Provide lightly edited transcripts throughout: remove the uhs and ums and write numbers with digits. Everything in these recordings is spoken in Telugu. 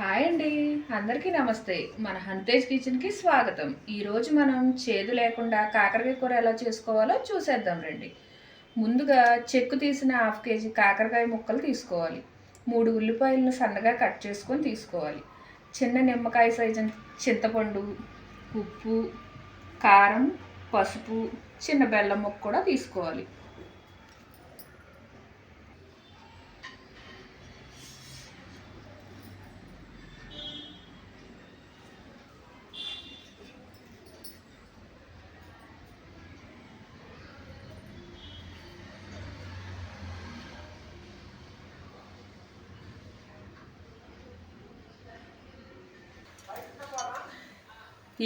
హాయ్ అండి. అందరికీ నమస్తే. మన హంతేజ్ కిచెన్‌కి స్వాగతం. ఈరోజు మనం చేదు లేకుండా కాకరకాయ కూర ఎలా చేసుకోవాలో చూసేద్దాం రండి. ముందుగా చెక్కు తీసిన హాఫ్ కేజీ కాకరకాయ ముక్కలు తీసుకోవాలి. 3 ఉల్లిపాయలను సన్నగా కట్ చేసుకొని తీసుకోవాలి. చిన్న నిమ్మకాయ సైజు చింతపండు, ఉప్పు, కారం, పసుపు, చిన్న బెల్లం ముక్క కూడా తీసుకోవాలి.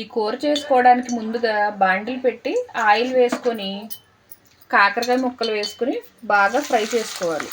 ఈ కూర చేసుకోవడానికి ముందుగా బాండిల్ పెట్టి ఆయిల్ వేసుకొని కాకరకాయ ముక్కలు వేసుకొని బాగా ఫ్రై చేసుకోవాలి.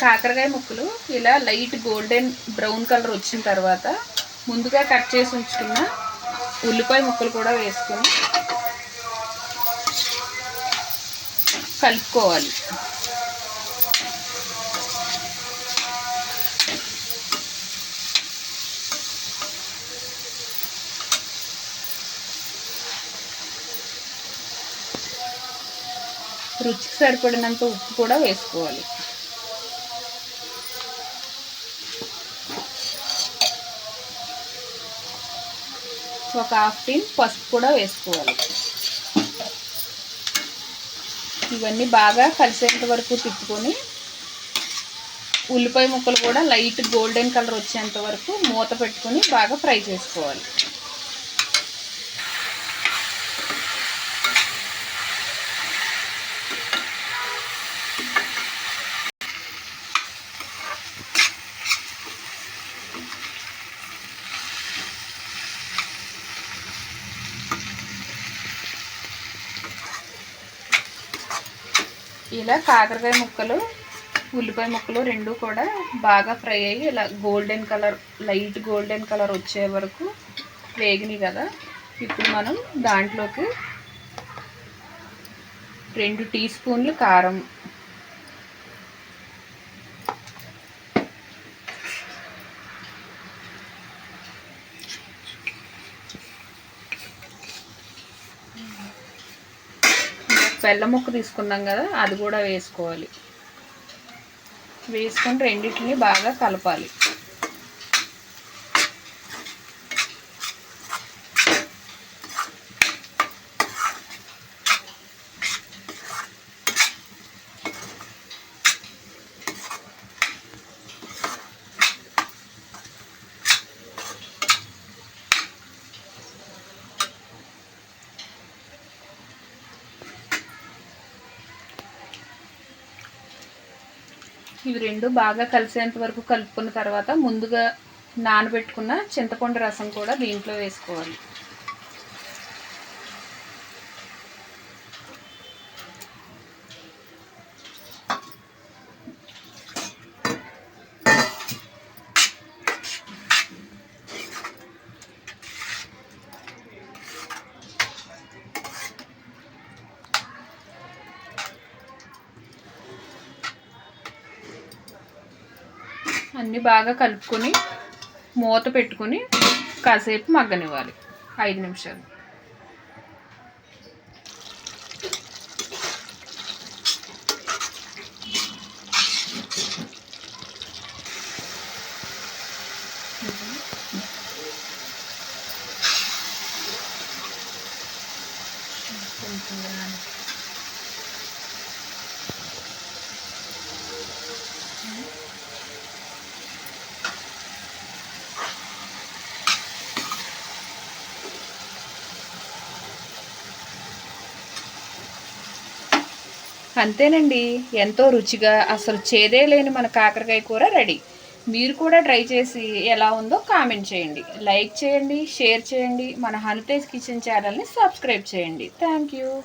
కాకరకాయ ముక్కలు ఇలా లైట్ గోల్డెన్ బ్రౌన్ కలర్ వచ్చిన తర్వాత ముందుగా కట్ చేసి ఉంచుకున్న ఉల్లిపాయ ముక్కలు కూడా వేసుకొని కలుపుకోవాలి. రుచికి సరిపడినంత ఉప్పు కూడా వేసుకోవాలి. ఒక హాఫ్ టీ పసుపు కూడా వేసుకోవాలి. ఇవన్నీ బాగా కలిసేంత వరకు తిప్పుకొని ఉల్లిపాయ ముక్కలు కూడా లైట్ గోల్డెన్ కలర్ వచ్చేంత వరకు మూత పెట్టుకొని బాగా ఫ్రై చేసుకోవాలి. ఇలా కాకరకాయ ముక్కలు ఉల్లిపాయ ముక్కలు రెండు కూడా బాగా ఫ్రై అయ్యి ఇలా golden colour light golden colour వచ్చే వరకు వేగినాయి కదా. ఇప్పుడు మనం దాంట్లోకి 2 టీ స్పూన్లు కారం, బెల్లం ముక్క తీసుకున్నాం కదా అది కూడా వేసుకోవాలి. వేసుకొని రెండింటిని బాగా కలపాలి. ఇవి రెండు బాగా కలిసేంత వరకు కలుపుకున్న తర్వాత ముందుగా నానబెట్టుకున్న చింతపండు రసం కూడా దీంట్లో వేసుకోవాలి. అన్నీ బాగా కలుపుకొని మూత పెట్టుకొని కాసేపు మగ్గనివ్వాలి 5 నిమిషాలు. అంతేనండి, ఎంతో రుచిగా అసలు చేదే లేని మన కాకరకాయ కూర రెడీ. మీరు కూడా ట్రై చేసి ఎలా ఉందో కామెంట్ చేయండి. లైక్ చేయండి, షేర్ చేయండి. మన హనుతేజ్ కిచెన్ ఛానల్ని సబ్స్క్రైబ్ చేయండి. Thank you.